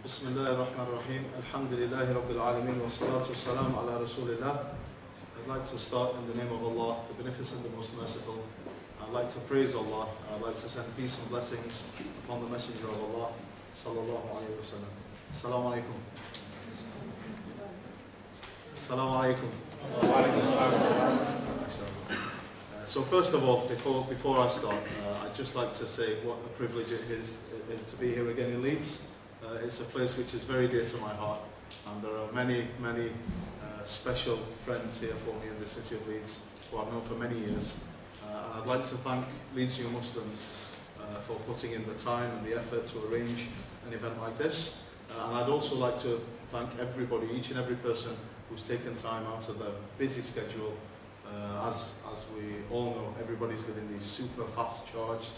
Bismillah ar-Rahman ar-Rahim. Alhamdulillahi Rabbil Alameen wa salatu wassalam ala Rasulillah. I'd like to start in the name of Allah, the Beneficent, the Most Merciful. I'd like to praise Allah. I'd like to send peace and blessings upon the Messenger of Allah, sallallahu alayhi wa sallam. Assalamu alaikum. Assalamu alaikum. So first of all, before I start, I'd just like to say what a privilege it is to be here again in Leeds. It's a place which is very dear to my heart, and there are many special friends here for me in the city of Leeds who I've known for many years. And I'd like to thank Leeds New Muslims for putting in the time and the effort to arrange an event like this. And I'd also like to thank everybody, each and every person who's taken time out of their busy schedule. As we all know, everybody's living these super fast-charged,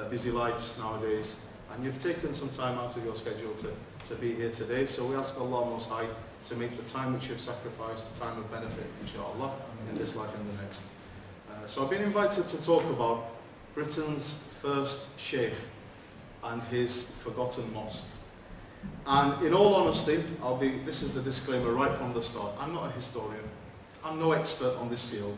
busy lives nowadays. And you've taken some time out of your schedule to be here today. So we ask Allah Most High to make the time which you've sacrificed the time of benefit, inshallah, in this life and the next. So I've been invited to talk about Britain's first Shaykh and his forgotten mosque. And in all honesty, this is the disclaimer right from the start. I'm not a historian. I'm no expert on this field.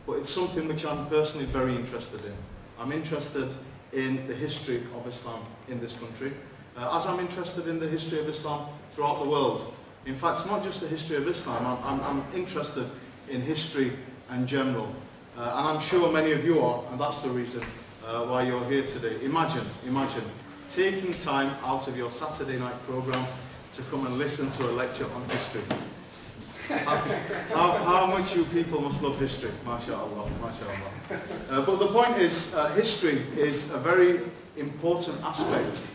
But it's something which I'm personally very interested in. I'm interested in the history of Islam in this country, as I'm interested in the history of Islam throughout the world. In fact, it's not just the history of Islam, I'm interested in history in general. And I'm sure many of you are, and that's the reason why you're here today. Imagine taking time out of your Saturday night program to come and listen to a lecture on history. How much you people must love history, mashallah, mashallah. But the point is, history is a very important aspect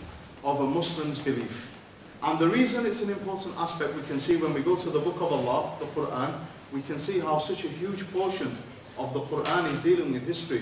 of a Muslim's belief. And the reason it's an important aspect, we can see when we go to the Book of Allah, the Quran, we can see how such a huge portion of the Quran is dealing with history.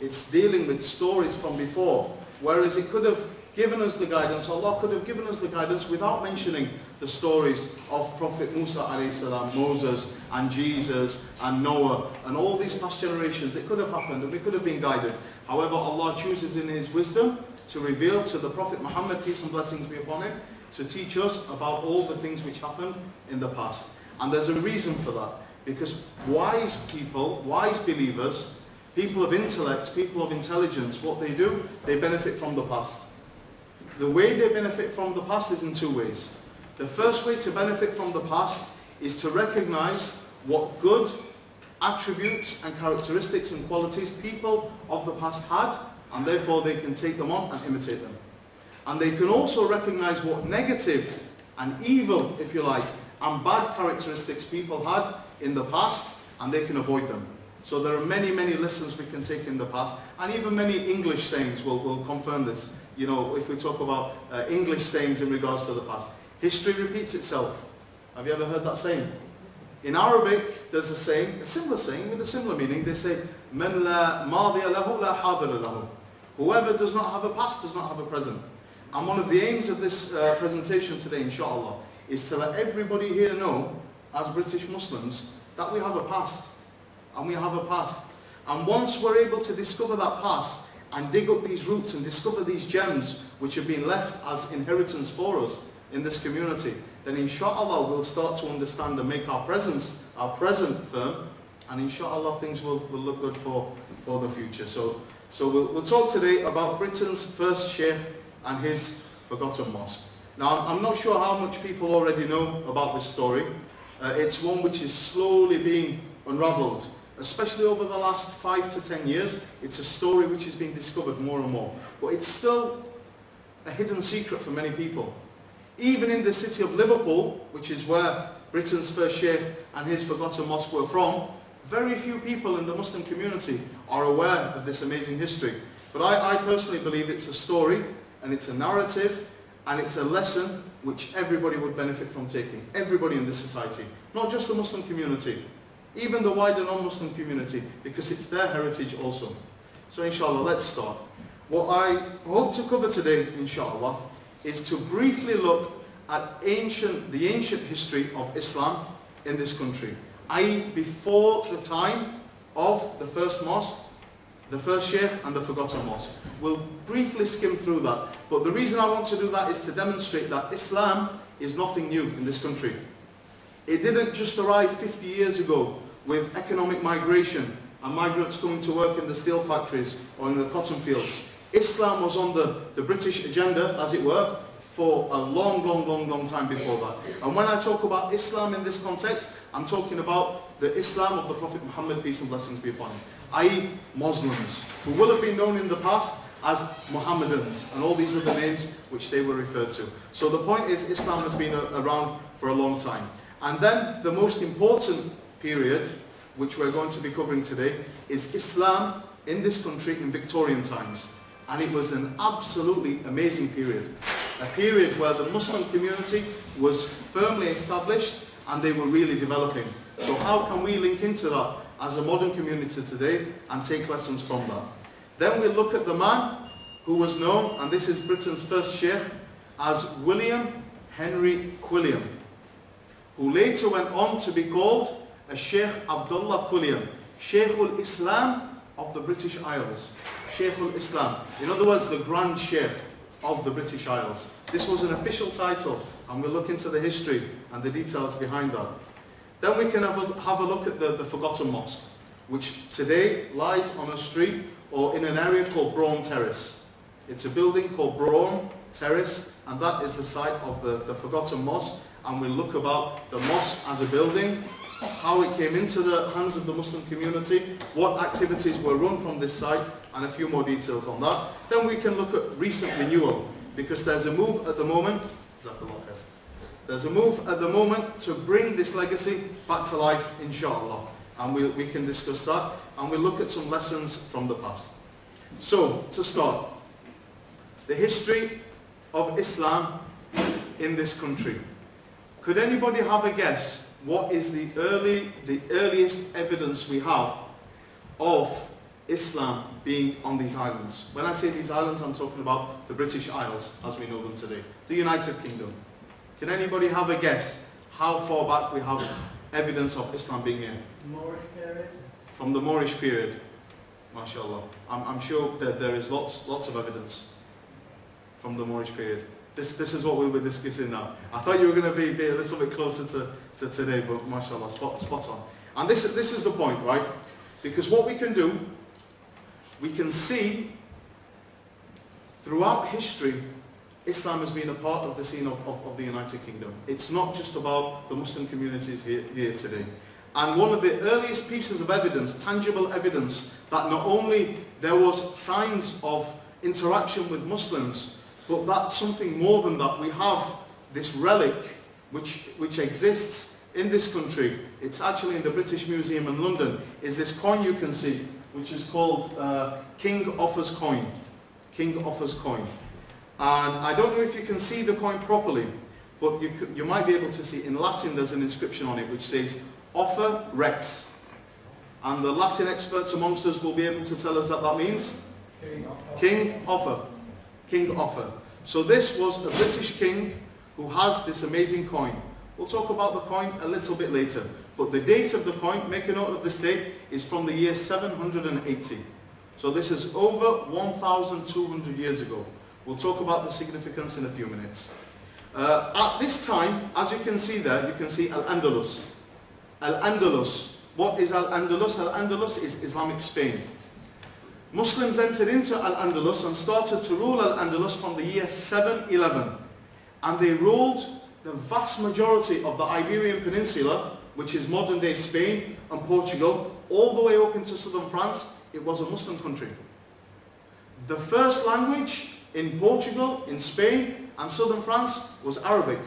It's dealing with stories from before, whereas it could have given us the guidance, Allah could have given us the guidance without mentioning the stories of Prophet Musa alayhi salam, Moses and Jesus and Noah and all these past generations. It could have happened and we could have been guided. However, Allah chooses in His wisdom to reveal to the Prophet Muhammad, peace and blessings be upon him, to teach us about all the things which happened in the past. And there's a reason for that, because wise people, wise believers, people of intellect, people of intelligence, what they do, they benefit from the past. The way they benefit from the past is in two ways. The first way to benefit from the past is to recognize what good attributes and characteristics and qualities people of the past had, and therefore they can take them on and imitate them. And they can also recognize what negative and evil, if you like, and bad characteristics people had in the past, and they can avoid them. So there are many lessons we can take in the past, and even many English sayings will confirm this. You know, if we talk about English sayings in regards to the past. History repeats itself. Have you ever heard that saying? In Arabic, there's a saying, a similar saying with a similar meaning. They say, "Man la madiya lahu la hadira lahu." Whoever does not have a past does not have a present. And one of the aims of this presentation today, inshallah, is to let everybody here know, as British Muslims, that we have a past. And we have a past. And once we're able to discover that past, and dig up these roots and discover these gems which have been left as inheritance for us in this community, then inshallah we'll start to understand and make our present firm, and inshallah things will look good for the future. So we'll talk today about Britain's first Shaykh and his forgotten mosque. Now I'm not sure how much people already know about this story. It's one which is slowly being unravelled. Especially over the last 5 to 10 years, it's a story which is being discovered more and more. But it's still a hidden secret for many people. Even in the city of Liverpool, which is where Britain's first Shaykh and his forgotten mosque were from, very few people in the Muslim community are aware of this amazing history. But I personally believe it's a story, and it's a narrative, and it's a lesson which everybody would benefit from taking. Everybody in this society, not just the Muslim community. Even the wider non-Muslim community, because it's their heritage also. So inshallah, let's start. What I hope to cover today, inshallah, is to briefly look at the ancient history of Islam in this country, i.e. before the time of the first mosque the First Shaykh and the Forgotten Mosque. We'll briefly skim through that, but the reason I want to do that is to demonstrate that Islam is nothing new in this country. It didn't just arrive 50 years ago with economic migration and migrants coming to work in the steel factories or in the cotton fields. Islam was on the British agenda, as it were, for a long time before that. And when I talk about Islam in this context, I'm talking about the Islam of the Prophet Muhammad, peace and blessings be upon him, i.e. Muslims, who will have been known in the past as Mohammedans and all these other names which they were referred to. So the point is, Islam has been around for a long time. And then the most important period, which we're going to be covering today, is Islam in this country in Victorian times. And it was an absolutely amazing period. A period where the Muslim community was firmly established and they were really developing. So how can we link into that as a modern community today and take lessons from that? Then we look at the man who was known, and this is Britain's first Shaykh, as William Henry Quilliam, who later went on to be called a Sheikh Abdullah Quilliam, Sheikhul Islam of the British Isles. Sheikhul Islam. In other words, the Grand Sheikh of the British Isles. This was an official title, and we'll look into the history and the details behind that. Then we can have a look at the Forgotten Mosque, which today lies on a street or in an area called Brougham Terrace. It's a building called Brougham Terrace, and that is the site of the Forgotten Mosque. And we'll look about the mosque as a building, how it came into the hands of the Muslim community, what activities were run from this site, and a few more details on that. Then we can look at recent renewal, because there's a move at the moment, there's a move at the moment to bring this legacy back to life, inshallah. And we can discuss that, and we'll look at some lessons from the past. So, to start, the history of Islam in this country. Could anybody have a guess what is the earliest evidence we have of Islam being on these islands? When I say these islands, I'm talking about the British Isles as we know them today, the United Kingdom. Can anybody have a guess how far back we have evidence of Islam being here? Moorish period? From the Moorish period, mashallah. I'm sure that there is lots of evidence from the Moorish period. This is what we were discussing now. I thought you were going to be a little bit closer to today, but mashallah, spot on. And this is the point, right? Because what we can do, we can see throughout history, Islam has been a part of the scene of the United Kingdom. It's not just about the Muslim communities here today. And one of the earliest pieces of evidence, tangible evidence, that not only there was signs of interaction with Muslims, but that's something more than that. We have this relic which exists in this country. It's actually in the British Museum in London, is this coin you can see, which is called King Offa's coin. King Offa's coin. And I don't know if you can see the coin properly, but you might be able to see in Latin there's an inscription on it which says Offa Rex. And the Latin experts amongst us will be able to tell us that means King Offa. King Offa. So this was a British king who has this amazing coin. We'll talk about the coin a little bit later. But the date of the coin, make a note of this date, is from the year 780. So this is over 1,200 years ago. We'll talk about the significance in a few minutes. At this time, as you can see there, you can see Al-Andalus. Al-Andalus. What is Al-Andalus? Al-Andalus is Islamic Spain. Muslims entered into Al-Andalus and started to rule Al-Andalus from the year 711. And they ruled the vast majority of the Iberian Peninsula, which is modern-day Spain and Portugal, all the way up into southern France. It was a Muslim country. The first language in Portugal, in Spain and southern France was Arabic.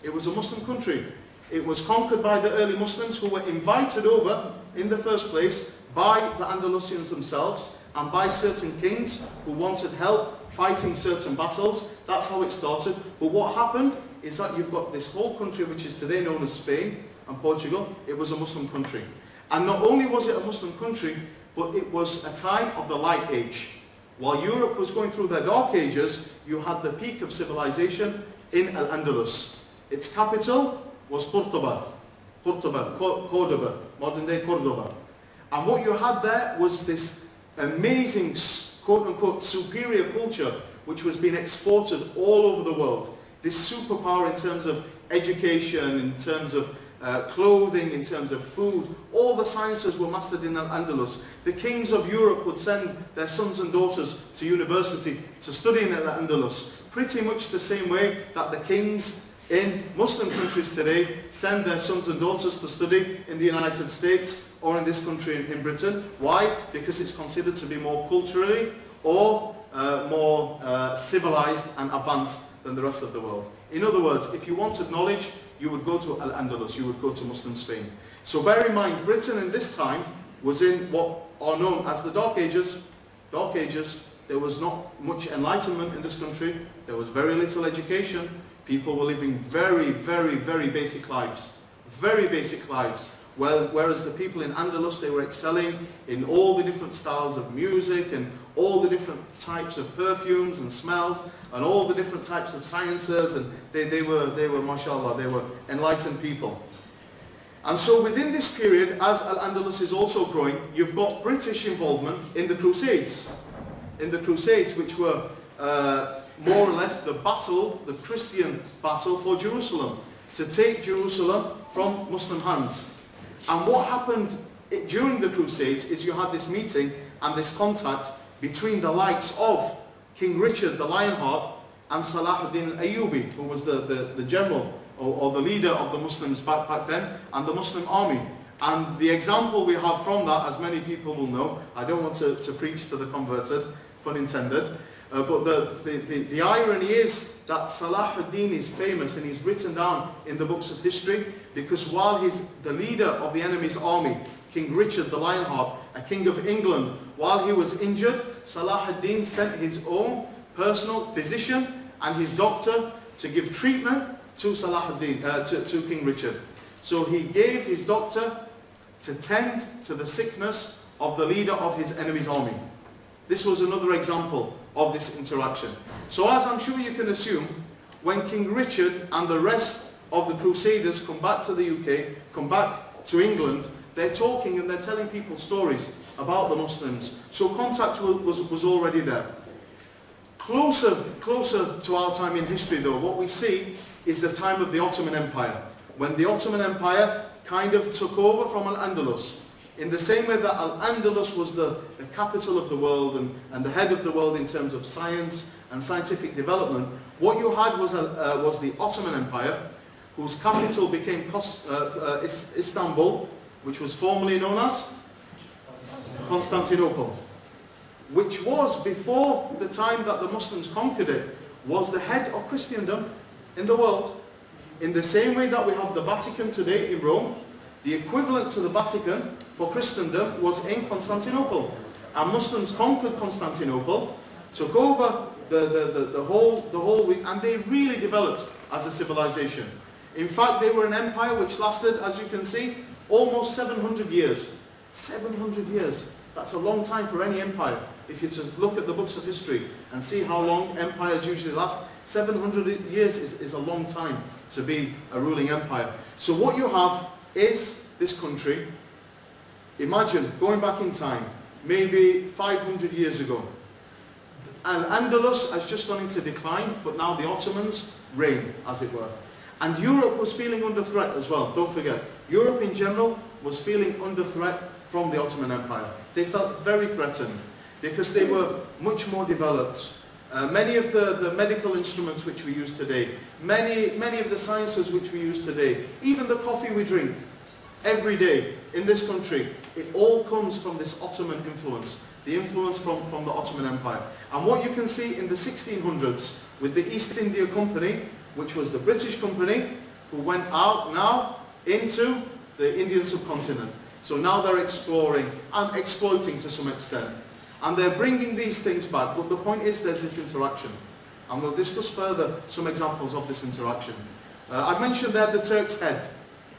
It was a Muslim country. It was conquered by the early Muslims who were invited over in the first place by the Andalusians themselves and by certain kings who wanted help fighting certain battles. That's how it started. But what happened is that you've got this whole country which is today known as Spain and Portugal. It was a Muslim country. And not only was it a Muslim country, but it was a time of the Light Age. While Europe was going through their Dark Ages, you had the peak of civilization in Al-Andalus. Its capital was Cordoba, modern-day Cordoba. And what you had there was this amazing, quote-unquote, superior culture which was being exported all over the world. This superpower in terms of education, in terms of clothing, in terms of food, all the sciences were mastered in Al-Andalus. The kings of Europe would send their sons and daughters to university to study in Al-Andalus, pretty much the same way that the kings in Muslim countries today send their sons and daughters to study in the United States or in this country in Britain. Why? Because it's considered to be more culturally or more civilized and advanced than the rest of the world. In other words, if you wanted knowledge, you would go to Al-Andalus, you would go to Muslim Spain. So bear in mind, Britain in this time was in what are known as the Dark Ages. Dark Ages, there was not much enlightenment in this country, there was very little education, people were living very, very, very basic lives. Very basic lives. Well, whereas the people in Andalus, they were excelling in all the different styles of music and all the different types of perfumes and smells and all the different types of sciences, and they were, mashallah, they were enlightened people. And so within this period, as Al-Andalus is also growing, you've got British involvement in the Crusades. In the Crusades, which were more or less the battle, the Christian battle for Jerusalem, to take Jerusalem from Muslim hands. And what happened during the Crusades is you had this meeting and this contact between the likes of King Richard the Lionheart and Salah ad-Din al-Ayyubi, who was the general or the leader of the Muslims back then, and the Muslim army. And the example we have from that, as many people will know, I don't want to preach to the converted, pun intended, but the irony is that Salah ad-Din is famous and he's written down in the books of history because while he's the leader of the enemy's army, King Richard the Lionheart, a king of England, while he was injured, Salah ad-Din sent his own personal physician and his doctor to give treatment to Salah ad-Din, to King Richard. So he gave his doctor to tend to the sickness of the leader of his enemy's army. This was another example of this interaction. So as I'm sure you can assume, when King Richard and the rest of the Crusaders come back to the UK, come back to England, they're talking and they're telling people stories about the Muslims. So contact was already there. Closer to our time in history though, what we see is the time of the Ottoman Empire, when the Ottoman Empire kind of took over from Al-Andalus. In the same way that Al-Andalus was the capital of the world and the head of the world in terms of science and scientific development, what you had was the Ottoman Empire, whose capital became Istanbul, which was formerly known as Constantinople, which was, before the time that the Muslims conquered it, was the head of Christendom in the world. In the same way that we have the Vatican today in Rome, the equivalent to the Vatican for Christendom was in Constantinople. And Muslims conquered Constantinople, took over the whole, and they really developed as a civilization. In fact, they were an empire which lasted, as you can see, almost 700 years. 700 years. That's a long time for any empire. If you just look at the books of history and see how long empires usually last, 700 years is a long time to be a ruling empire. So what you have is this country. Imagine going back in time, maybe 500 years ago. And Andalus has just gone into decline, but now the Ottomans reign, as it were. And Europe was feeling under threat as well, don't forget. Europe in general was feeling under threat from the Ottoman Empire. They felt very threatened because they were much more developed. Many of the medical instruments which we use today, many of the sciences which we use today, even the coffee we drink every day in this country, it all comes from this Ottoman influence, the influence from the Ottoman Empire. And what you can see in the 1600s with the East India Company, which was the British company, who went out now into the Indian subcontinent. So now they're exploring and exploiting to some extent. And they're bringing these things back, but the point is there's this interaction. And we'll discuss further some examples of this interaction. I mentioned there the Turk's head.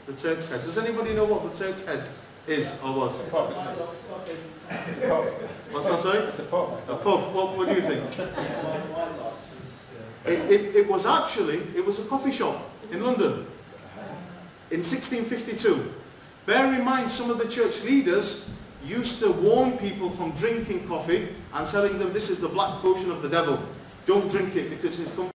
The Turk's head. Does anybody know what the Turk's head is or was? It's a pub. What's that, sorry? It's a pub. A pub. What do you think? It was a coffee shop in London in 1652. Bear in mind, some of the church leaders used to warn people from drinking coffee and telling them this is the black potion of the devil. Don't drink it because it's come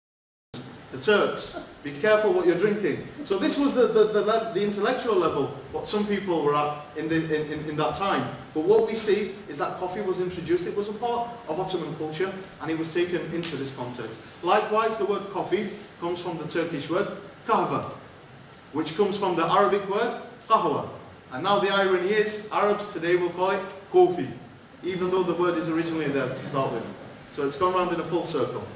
from the Turks. Be careful what you're drinking. So this was the intellectual level, what some people were at in that time. But what we see is that coffee was introduced. It was a part of Ottoman culture, and it was taken into this context. Likewise, the word coffee comes from the Turkish word kahva, which comes from the Arabic word qahwa. And now the irony is, Arabs today will call it coffee, even though the word is originally theirs to start with. So it's gone around in a full circle.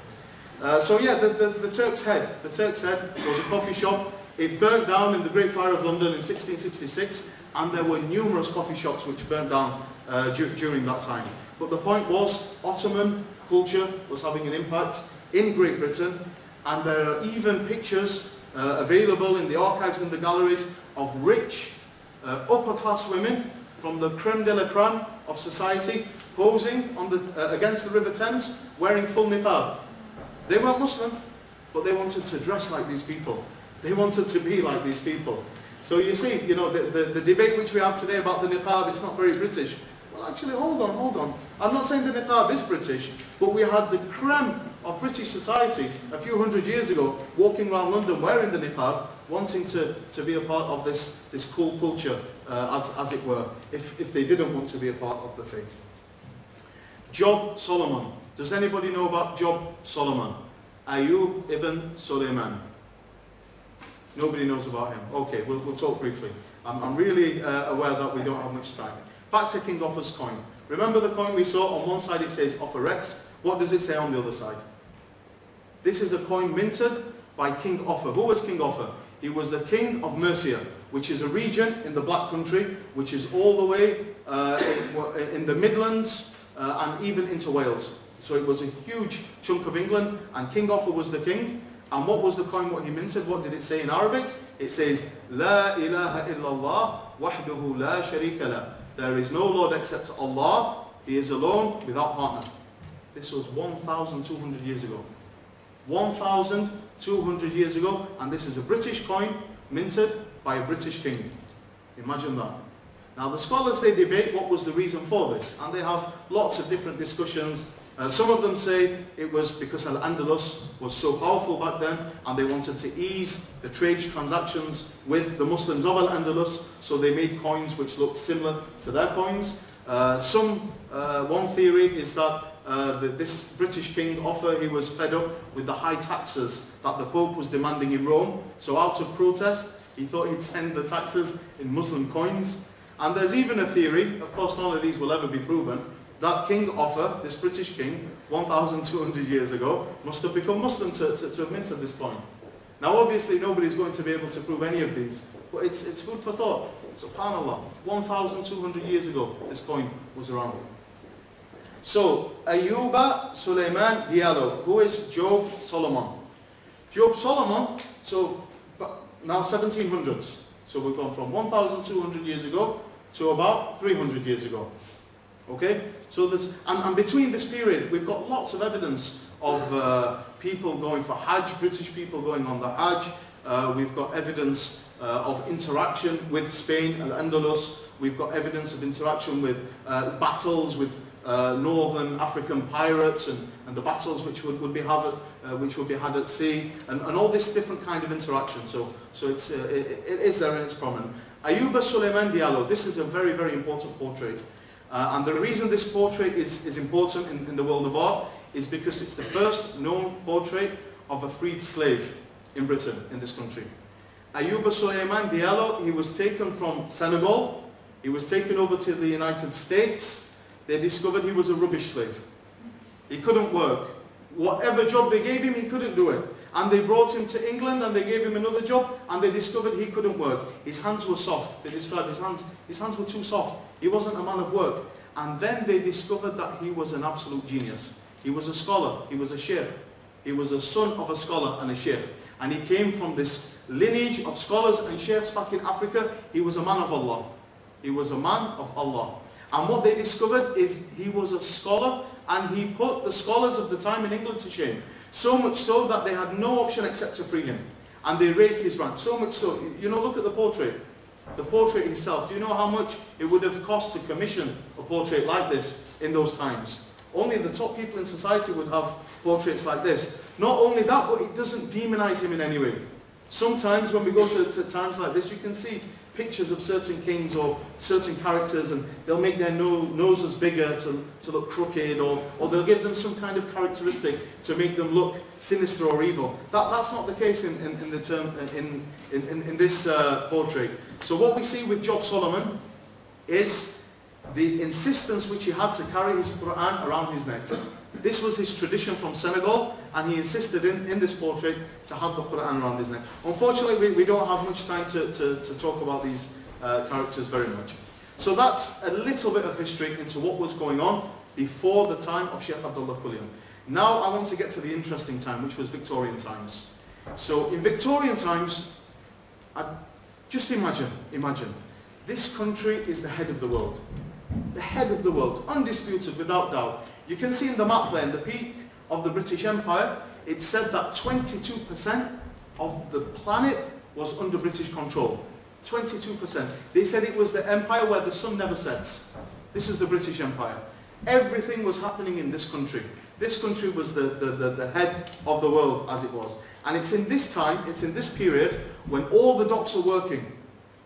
So yeah, the Turk's Head was a coffee shop. It burnt down in the Great Fire of London in 1666, and there were numerous coffee shops which burnt down during that time. But the point was, Ottoman culture was having an impact in Great Britain, and there are even pictures available in the archives and the galleries of rich, upper class women from the creme de la creme of society posing on against the River Thames wearing full niqab. They weren't Muslim, but they wanted to dress like these people. They wanted to be like these people. So you see, you know, the debate which we have today about the niqab, it's not very British. Well, actually, hold on. I'm not saying the niqab is British, but we had the creme of British society a few hundred years ago walking around London wearing the niqab, wanting to be a part of this cool culture, as it were, if they didn't want to be a part of the faith. Job Solomon. Does anybody know about Job Solomon? Ayub ibn Sulaiman. Nobody knows about him. Okay, we'll talk briefly. I'm really aware that we don't have much time. Back to King Offa's coin. Remember the coin we saw? On one side it says Offa Rex. What does it say on the other side? This is a coin minted by King Offa. Who was King Offa? He was the king of Mercia, which is a region in the Black Country, which is all the way in the Midlands and even into Wales. So it was a huge chunk of England, and King Offa was the king. And what was the coin, what he minted? What did it say in Arabic? It says, La ilaha illallah wahdahu la sharika la. There is no Lord except Allah. He is alone, without partner. This was 1,200 years ago. 1,200 years ago, and this is a British coin minted by a British king. Imagine that. Now the scholars, they debate what was the reason for this, and they have lots of different discussions. Some of them say it was because Al-Andalus was so powerful back then, and they wanted to ease the trade transactions with the Muslims of Al-Andalus, so they made coins which looked similar to their coins. One theory is that this British king Offa, he was fed up with the high taxes that the Pope was demanding in Rome, so out of protest he thought he'd send the taxes in Muslim coins. And there's even a theory, of course none of these will ever be proven, that King Offa, this British king, 1,200 years ago, must have become Muslim to have minted this coin. Now obviously nobody's going to be able to prove any of these, but it's food for thought. SubhanAllah, 1,200 years ago this coin was around. So, Ayuba Sulaiman Diallo, who is Job Solomon? Job Solomon, so now 1700s. So we've gone from 1,200 years ago to about 300 years ago. Okay? So there's, and between this period, we've got lots of evidence of people going for Hajj, British people going on the Hajj. We've got evidence of interaction with Spain and Andalus. We've got evidence of interaction with battles with northern African pirates and the battles which would be had at sea, and all this different kind of interaction. So it is there and it's prominent. Ayuba Sulaiman Diallo, this is a very, very important portrait. And the reason this portrait is important in the world of art is because it's the first known portrait of a freed slave in Britain, in this country. Ayuba Sulaiman Diallo, he was taken from Senegal, he was taken over to the United States. They discovered he was a rubbish slave. He couldn't work. Whatever job they gave him, he couldn't do it. And they brought him to England and they gave him another job and they discovered he couldn't work. His hands were soft. They described his hands were too soft. He wasn't a man of work. And then they discovered that he was an absolute genius. He was a scholar. He was a sheikh. He was a son of a scholar and a sheikh. And he came from this lineage of scholars and sheikhs back in Africa. He was a man of Allah. He was a man of Allah. And what they discovered is he was a scholar, and he put the scholars of the time in England to shame. So much so that they had no option except to free him. And they raised his rank. So much so, you know, look at the portrait. The portrait itself, do you know how much it would have cost to commission a portrait like this in those times? Only the top people in society would have portraits like this. Not only that, but it doesn't demonize him in any way. Sometimes when we go to times like this, you can see pictures of certain kings or certain characters, and they'll make their noses bigger to look crooked, or they'll give them some kind of characteristic to make them look sinister or evil. That's not the case in this portrait. So what we see with Job Solomon is the insistence which he had to carry his Quran around his neck. This was his tradition from Senegal, and he insisted in this portrait to have the Quran around his neck. Unfortunately, we don't have much time to talk about these characters very much. So that's a little bit of history into what was going on before the time of Sheikh Abdullah Qulian. Now I want to get to the interesting time, which was Victorian times. So in Victorian times, just imagine, this country is the head of the world. The head of the world, undisputed, without doubt. You can see in the map there, in the peak of the British Empire, it said that 22% of the planet was under British control. 22%. They said it was the empire where the sun never sets. This is the British Empire. Everything was happening in this country. This country was the head of the world, as it was. And it's in this time, it's in this period, when all the docks are working,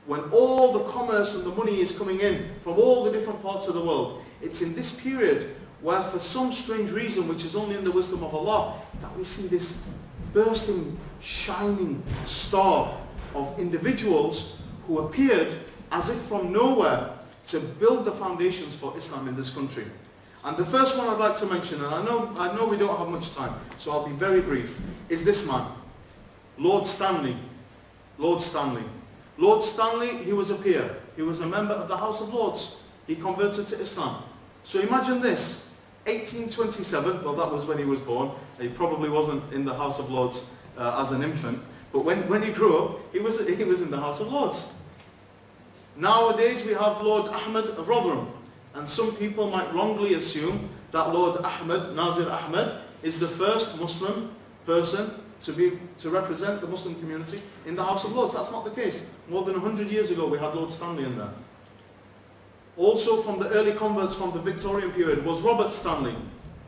when all the commerce and the money is coming in from all the different parts of the world. It's in this period where, for some strange reason, which is only in the wisdom of Allah, that we see this bursting, shining star of individuals who appeared as if from nowhere to build the foundations for Islam in this country. And the first one I'd like to mention, and I know we don't have much time, so I'll be very brief, is this man, Lord Stanley. Lord Stanley. Lord Stanley, he was a peer. He was a member of the House of Lords. He converted to Islam. So imagine this, 1827, well that was when he was born. He probably wasn't in the House of Lords as an infant, but when he grew up, he was in the House of Lords. Nowadays we have Lord Ahmed of Rotherham, and some people might wrongly assume that Lord Ahmed, Nazir Ahmed, is the first Muslim person to represent the Muslim community in the House of Lords. That's not the case. More than 100 years ago we had Lord Stanley in there. Also from the early converts from the Victorian period was Robert Stanley.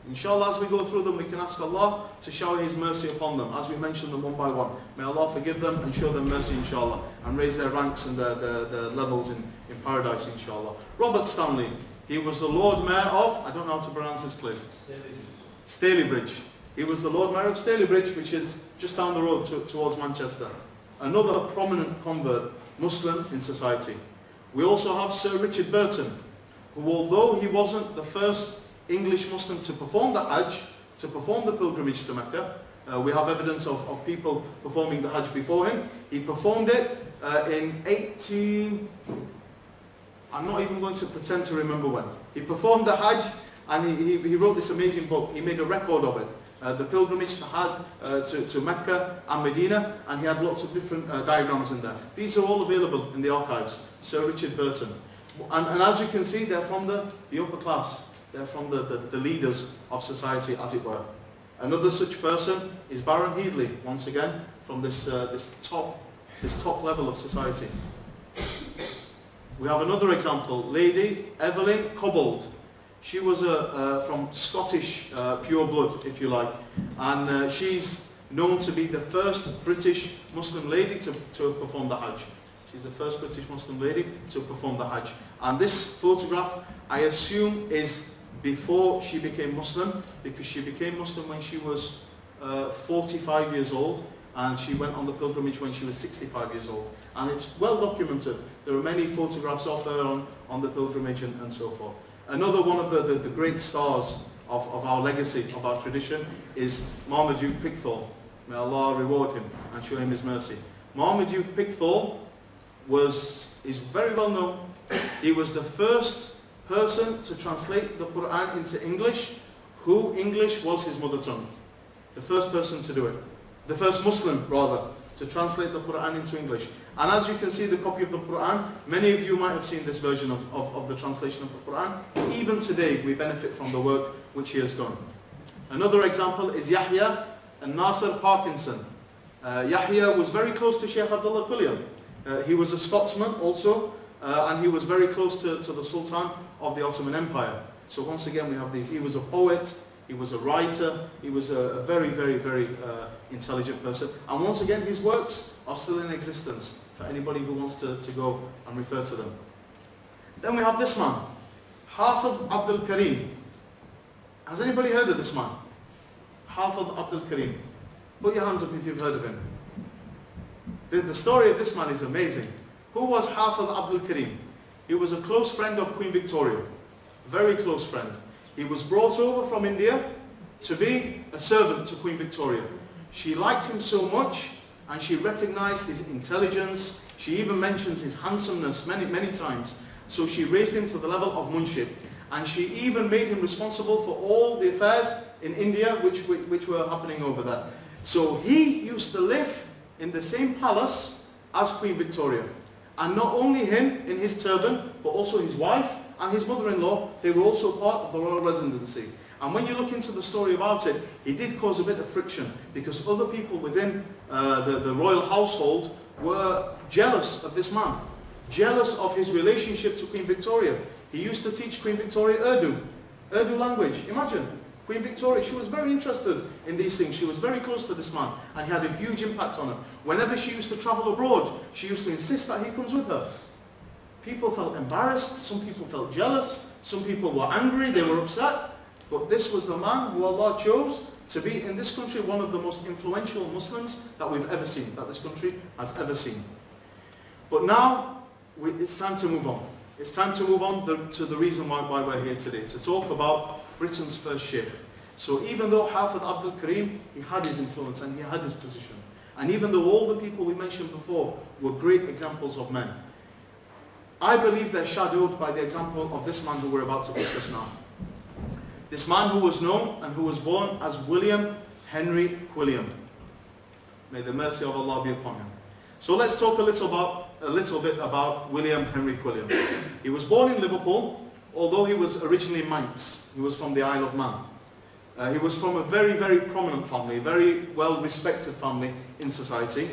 Inshallah, as we go through them, we can ask Allah to shower His mercy upon them, as we mention them one by one. May Allah forgive them and show them mercy, inshallah, and raise their ranks and their levels in paradise, inshallah. Robert Stanley, he was the Lord Mayor of, I don't know how to pronounce this place. Stalybridge. He was the Lord Mayor of Stalybridge, which is just down the road towards Manchester. Another prominent convert, Muslim in society. We also have Sir Richard Burton, who, although he wasn't the first English Muslim to perform the Hajj, to perform the pilgrimage to Mecca, we have evidence of people performing the Hajj before him. He performed it in I'm not even going to pretend to remember when. He performed the Hajj, and he wrote this amazing book. He made a record of it. The pilgrimage to Hajj, to Mecca and Medina, and he had lots of different diagrams in there. These are all available in the archives. Sir Richard Burton. And as you can see, they're from the upper class. They're from the leaders of society, as it were. Another such person is Baron Headley, once again, from this top level of society. We have another example, Lady Evelyn Cobbold. She was from Scottish pure blood, if you like, and she's known to be the first British Muslim lady to perform the Hajj. She's the first British Muslim lady to perform the Hajj. And this photograph, I assume, is before she became Muslim, because she became Muslim when she was 45 years old, and she went on the pilgrimage when she was 65 years old. And it's well documented. There are many photographs of her on the pilgrimage and so forth. Another one of the great stars of our legacy, of our tradition, is Marmaduke Pickthall. May Allah reward him and show him His mercy. Marmaduke Pickthall is very well known. He was the first person to translate the Quran into English, who English was his mother tongue. The first person to do it. The first Muslim, rather, to translate the Quran into English. And as you can see the copy of the Quran, many of you might have seen this version of the translation of the Quran. Even today we benefit from the work which he has done. Another example is Yahya and Nasser Parkinson. Yahya was very close to Sheikh Abdullah Qulian. He was a Scotsman also, and he was very close to the Sultan of the Ottoman Empire. So once again we have these. He was a poet, he was a writer, he was a very, very, very intelligent person. And once again his works are still in existence for anybody who wants to go and refer to them. Then we have this man, Hafid Abdul Karim. Has anybody heard of this man? Hafid Abdul Karim. Put your hands up if you've heard of him. The story of this man is amazing. Who was Hafid Abdul Karim? He was a close friend of Queen Victoria. Very close friend. He was brought over from India to be a servant to Queen Victoria. She liked him so much and she recognized his intelligence. She even mentions his handsomeness many, many times. So she raised him to the level of Munshib. And she even made him responsible for all the affairs in India which were happening over there. So he used to live in the same palace as Queen Victoria. And not only him in his turban, but also his wife and his mother-in-law, they were also part of the royal residency. And when you look into the story about it, it did cause a bit of friction because other people within the royal household were jealous of this man, jealous of his relationship to Queen Victoria. He used to teach Queen Victoria Urdu language. Imagine, Queen Victoria, she was very interested in these things. She was very close to this man and he had a huge impact on her. Whenever she used to travel abroad, she used to insist that he comes with her. People felt embarrassed, some people felt jealous, some people were angry, they were upset. But this was the man who Allah chose to be in this country one of the most influential Muslims that we've ever seen, that this country has ever seen. But now, it's time to move on. It's time to move on to the reason why we're here today, to talk about Britain's first Shaykh. So even though Hafid Abdul Karim, he had his influence and he had his position, and even though all the people we mentioned before were great examples of men, I believe they're shadowed by the example of this man who we're about to discuss now. This man who was known and who was born as William Henry Quilliam. May the mercy of Allah be upon him. So let's talk a little bit about William Henry Quilliam. He was born in Liverpool, although he was originally Manx. He was from the Isle of Man. He was from a very, very prominent family, a very well-respected family in society.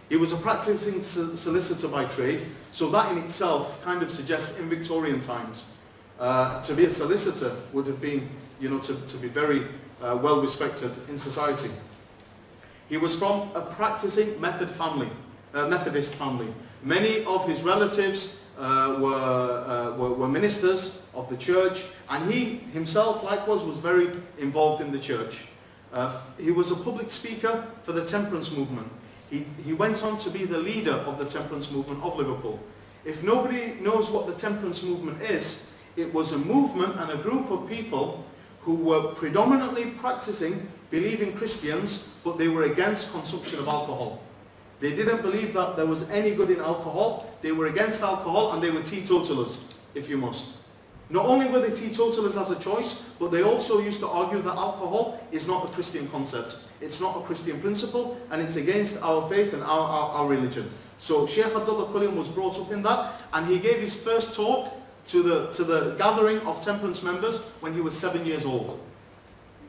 He was a practicing solicitor by trade, so that in itself kind of suggests in Victorian times, to be a solicitor would have been, to be very well respected in society. He was from a practicing Methodist family. Many of his relatives were ministers of the church, and he himself likewise was very involved in the church. He was a public speaker for the temperance movement. He went on to be the leader of the temperance movement of Liverpool. If nobody knows what the temperance movement is, it was a movement and a group of people who were predominantly practicing, believing Christians, but they were against consumption of alcohol. They didn't believe that there was any good in alcohol. They were against alcohol and they were teetotalers, if you must. Not only were they teetotalers as a choice, but they also used to argue that alcohol is not a Christian concept. It's not a Christian principle, and it's against our faith and our religion. So Shaykh Abdullah Quilliam was brought up in that, and he gave his first talk to the gathering of temperance members when he was 7 years old.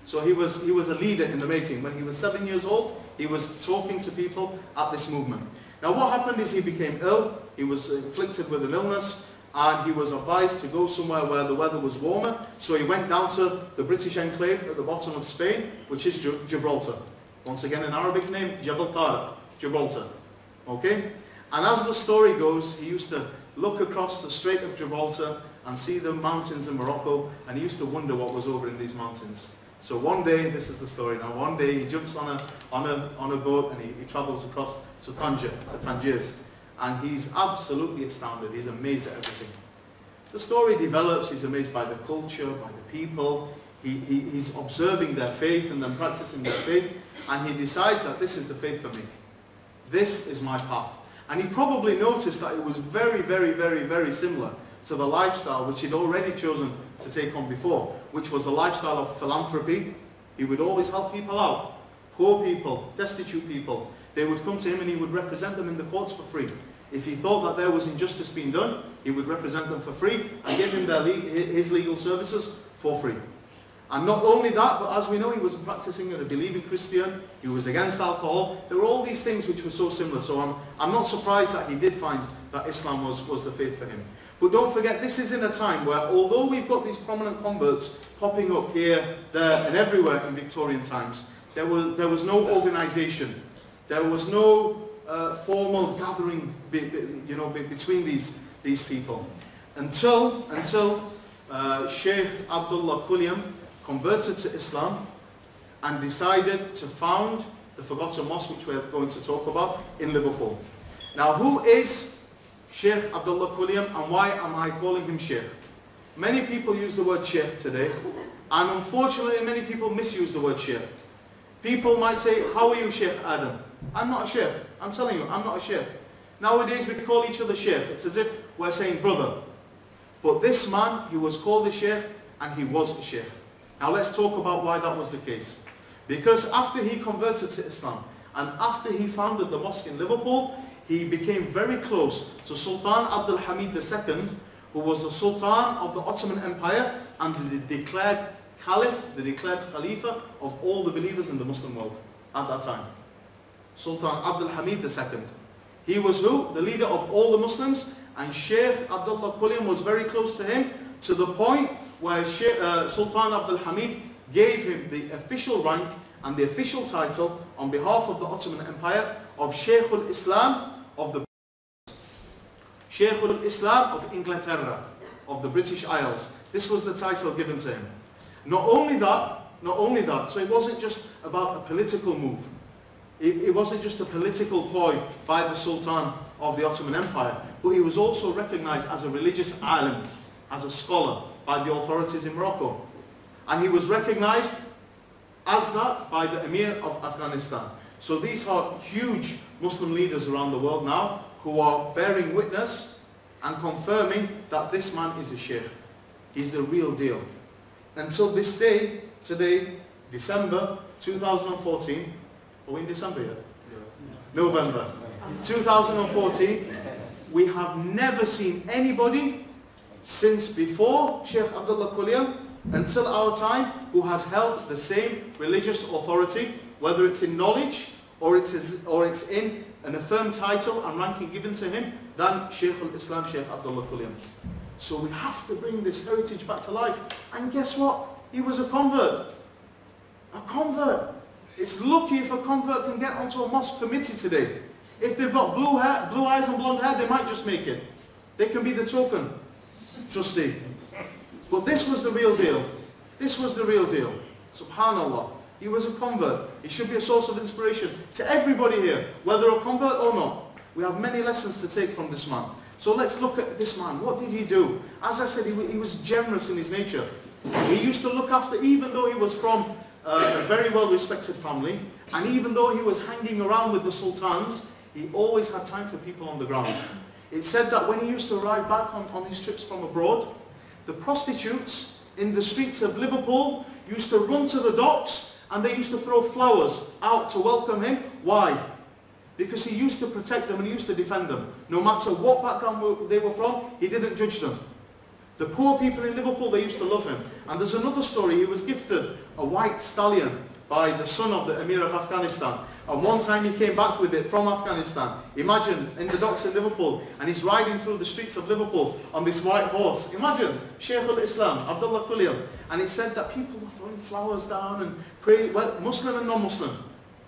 So he was a leader in the making. When he was 7 years old, he was talking to people at this movement. Now what happened is he became ill, he was afflicted with an illness, and he was advised to go somewhere where the weather was warmer, so he went down to the British enclave at the bottom of Spain, which is Gibraltar. Once again, an Arabic name, Jabal Tariq, Gibraltar. Okay? And as the story goes, he used to look across the Strait of Gibraltar and see the mountains in Morocco, and he used to wonder what was over in these mountains. So one day, this is the story now, one day he jumps on a boat and he travels across to Tangiers. And he's absolutely astounded. He's amazed at everything. The story develops. He's amazed by the culture, by the people. He's observing their faith and then practicing their faith. And he decides that this is the faith for me. This is my path. And he probably noticed that it was very, very, very, very similar to the lifestyle which he'd already chosen to take on before, which was a lifestyle of philanthropy. He would always help people out. Poor people, destitute people. They would come to him and he would represent them in the courts for free. If he thought that there was injustice being done, he would represent them for free and give him his legal services for free. And not only that, but as we know, he was practicing and a believing Christian. He was against alcohol. There were all these things which were so similar. So I'm not surprised that he did find that Islam was the faith for him. But don't forget, this is in a time where, although we've got these prominent converts popping up here, there and everywhere in Victorian times, there was no organisation. There was no formal gathering between these people. Until Sheikh Abdullah Quliam converted to Islam and decided to found the forgotten mosque, which we're going to talk about, in Liverpool. Now, who is Sheikh Abdullah Quliam and why am I calling him Sheikh? Many people use the word Sheikh today, and unfortunately many people misuse the word Sheikh. People might say, how are you, Sheikh Adam? I'm not a Sheikh. I'm telling you, I'm not a Sheikh. Nowadays we call each other Sheikh. It's as if we're saying brother. But this man, he was called a Sheikh and he was a Sheikh. Now let's talk about why that was the case. Because after he converted to Islam and after he founded the mosque in Liverpool, he became very close to Sultan Abdul Hamid II, who was the Sultan of the Ottoman Empire and the declared Caliph, the declared Khalifa of all the believers in the Muslim world at that time. Sultan Abdul Hamid II. He was who? The leader of all the Muslims, and Sheikh Abdullah Quliam was very close to him, to the point where Sultan Abdul Hamid gave him the official rank and the official title on behalf of the Ottoman Empire of Sheikh al-Islam of the Sheikh al-Islam of Inglaterra, of the British Isles. This was the title given to him. Not only that, so it wasn't just about a political move. It wasn't just a political ploy by the Sultan of the Ottoman Empire, but he was also recognized as a religious alim, as a scholar by the authorities in Morocco. And he was recognized as that by the Emir of Afghanistan. So these are huge Muslim leaders around the world now who are bearing witness and confirming that this man is a Sheikh. He's the real deal. Until this day, today, December 2014, are we in December yet? November 2014, we have never seen anybody since before Sheikh Abdullah Quliam until our time who has held the same religious authority, whether it's in knowledge or it's in an affirmed title and ranking given to him, than Sheikh al-Islam, Sheikh Abdullah Quliam. So we have to bring this heritage back to life. And guess what? He was a convert. A convert. It's lucky if a convert can get onto a mosque committee today. If they've got blue eyes and blonde hair, they might just make it. They can be the token trustee. But this was the real deal. This was the real deal. Subhanallah. He was a convert. He should be a source of inspiration to everybody here, whether a convert or not. We have many lessons to take from this man. So let's look at this man. What did he do? As I said, he was generous in his nature. He used to look after, even though he was from a very well-respected family, and even though he was hanging around with the sultans, he always had time for people on the ground. It said that when he used to arrive back on his trips from abroad, the prostitutes in the streets of Liverpool used to run to the docks and they used to throw flowers out to welcome him. Why? Because he used to protect them and he used to defend them. No matter what background they were from, he didn't judge them. The poor people in Liverpool, they used to love him. And there's another story. He was gifted a white stallion by the son of the Emir of Afghanistan. And one time he came back with it from Afghanistan. Imagine, in the docks in Liverpool, and he's riding through the streets of Liverpool on this white horse. Imagine, Shaykh al-Islam, Abdullah Quliam. And it said that people were throwing flowers down and praying, well, Muslim and non-Muslim.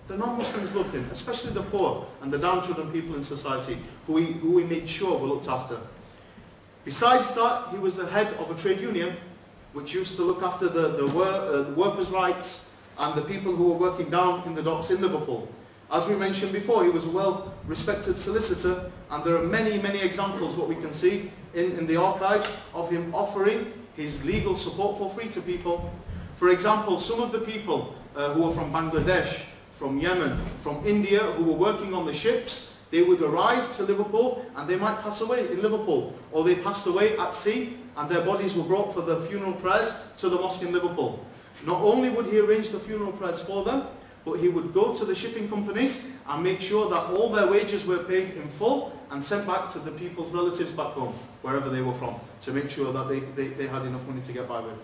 The non-Muslims loved him, especially the poor and the downtrodden people in society, who he made sure were looked after. Besides that, he was the head of a trade union, which used to look after the workers' rights and the people who were working down in the docks in Liverpool. As we mentioned before, he was a well-respected solicitor, and there are many, many examples, what we can see in the archives, of him offering his legal support for free to people. For example, some of the people who were from Bangladesh, from Yemen, from India, who were working on the ships, they would arrive to Liverpool and they might pass away in Liverpool, or they passed away at sea and their bodies were brought for the funeral prayers to the mosque in Liverpool. Not only would he arrange the funeral prayers for them, but he would go to the shipping companies and make sure that all their wages were paid in full and sent back to the people's relatives back home, wherever they were from, to make sure that they had enough money to get by with.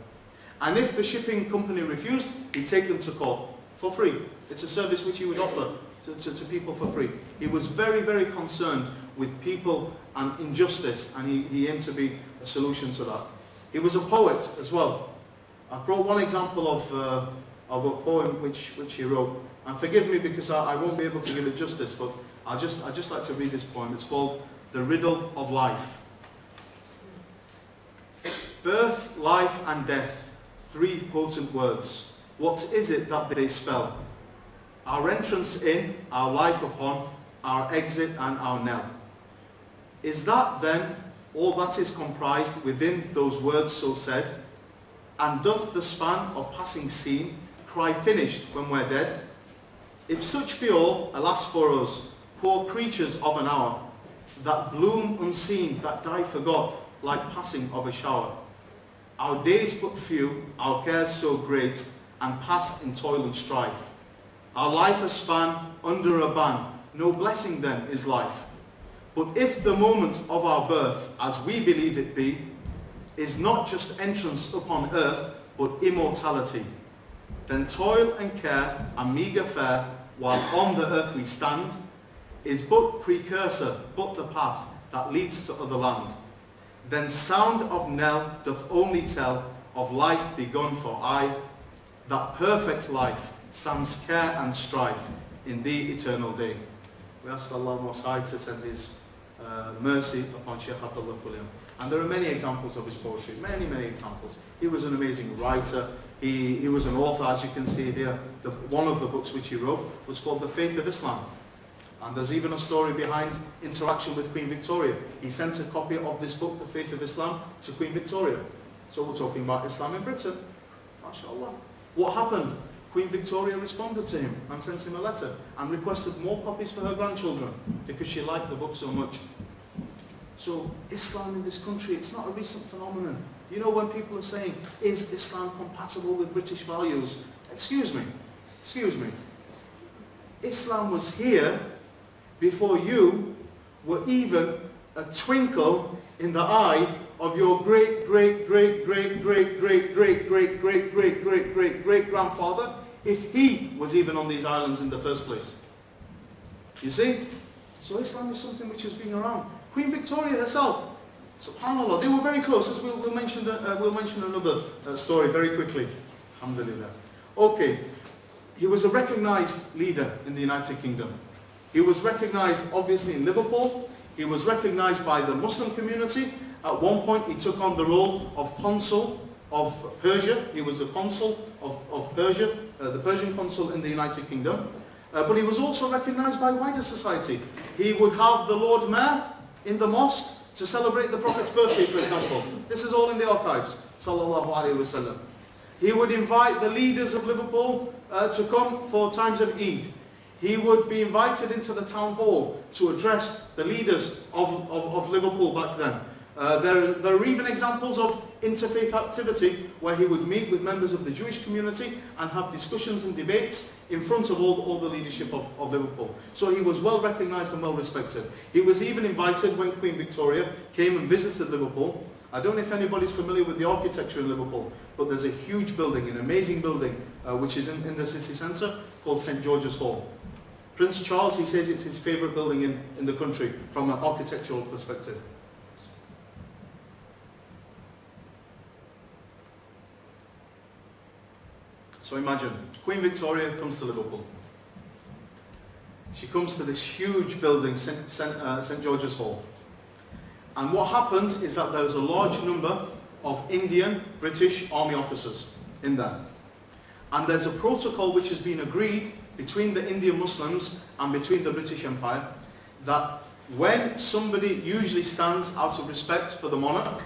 And if the shipping company refused, he'd take them to court for free. It's a service which he would offer to people for free. He was very, very concerned with people and injustice, and he aimed to be a solution to that. He was a poet as well. I've brought one example of a poem which he wrote. And forgive me because I won't be able to give it justice, but I'd just like to read this poem. It's called The Riddle of Life. Birth, life and death, three potent words. What is it that they spell? Our entrance in, our life upon, our exit and our knell. Is that then all that is comprised within those words so said? And doth the span of passing seen cry finished when we're dead? If such be all, alas for us, poor creatures of an hour, that bloom unseen, that die forgot, like passing of a shower. Our days but few, our cares so great, and passed in toil and strife. Our life a span under a ban, no blessing then is life. But if the moment of our birth, as we believe it be, is not just entrance upon earth, but immortality, then toil and care and meagre fare, while on the earth we stand, is but precursor, but the path that leads to other land. Then sound of knell doth only tell of life begun for aye, that perfect life sans care and strife in the eternal day. We ask Allah Most High to send His mercy upon Shaykh Abdullah Quliam. And there are many examples of his poetry, many, many examples. He was an amazing writer. He was an author, as you can see here. One of the books which he wrote was called The Faith of Islam. And there's even a story behind interaction with Queen Victoria. He sent a copy of this book, The Faith of Islam, to Queen Victoria. So we're talking about Islam in Britain. MashaAllah. What happened? Queen Victoria responded to him and sent him a letter and requested more copies for her grandchildren because she liked the book so much. So Islam in this country, it's not a recent phenomenon. You know, when people are saying, is Islam compatible with British values? Excuse me. Islam was here before you were even a twinkle in the eye of your great grandfather, if he was even on these islands in the first place. You see? So Islam is something which has been around. Queen Victoria herself, subhanAllah, they were very close. As we'll mention another story very quickly. Alhamdulillah. Okay, he was a recognized leader in the United Kingdom. He was recognized obviously in Liverpool. He was recognized by the Muslim community. At one point he took on the role of consul of Persia. He was the consul of Persia, the Persian consul in the United Kingdom. But he was also recognized by wider society. He would have the Lord Mayor in the mosque to celebrate the Prophet's birthday, for example. This is all in the archives. Sallallahu Alaihi Wasallam. He would invite the leaders of Liverpool to come for times of Eid. He would be invited into the town hall to address the leaders of Liverpool back then. There are even examples of interfaith activity where he would meet with members of the Jewish community and have discussions and debates in front of all the leadership of Liverpool. So he was well recognised and well respected. He was even invited when Queen Victoria came and visited Liverpool. I don't know if anybody's familiar with the architecture in Liverpool, but there's a huge building, an amazing building, which is in the city centre, called St George's Hall. Prince Charles, he says it's his favourite building in the country from an architectural perspective. So imagine, Queen Victoria comes to Liverpool. She comes to this huge building, St George's Hall. And what happens is that there's a large number of Indian, British Army officers in there. And there's a protocol which has been agreed between the Indian Muslims and between the British Empire, that when somebody usually stands out of respect for the monarch,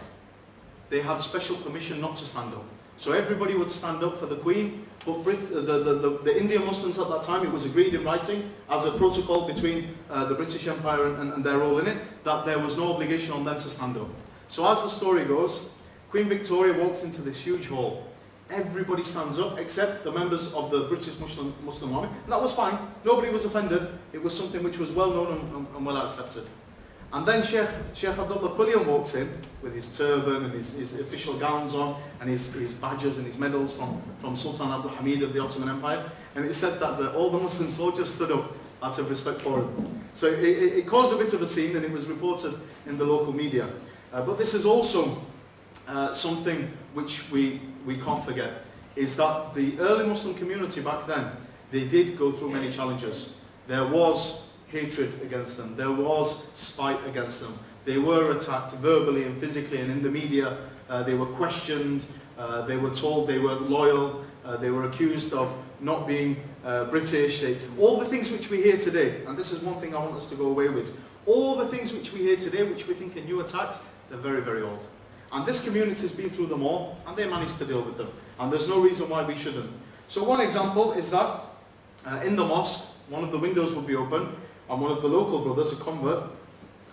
they had special permission not to stand up. So everybody would stand up for the Queen, but the Indian Muslims at that time, it was agreed in writing as a protocol between the British Empire and their role in it, that there was no obligation on them to stand up. So as the story goes, Queen Victoria walks into this huge hall. Everybody stands up except the members of the British Muslim Army. And that was fine. Nobody was offended. It was something which was well known and well accepted. And then Sheikh Abdullah Qulian walks in with his turban and his official gowns on and his badges and his medals from Sultan Abdul Hamid of the Ottoman Empire. And it said that all the Muslim soldiers stood up out of respect for him. So it caused a bit of a scene, and it was reported in the local media. But this is also something which we can't forget, is that the early Muslim community back then, they did go through many challenges. There was hatred against them. There was spite against them. They were attacked verbally and physically, and in the media they were questioned, they were told they weren't loyal, they were accused of not being British. All the things which we hear today, and this is one thing I want us to go away with, all the things which we hear today which we think are new attacks, they're very, very old. And this community has been through them all, and they managed to deal with them. And there's no reason why we shouldn't. So one example is that in the mosque, one of the windows would be open, and one of the local brothers, a convert,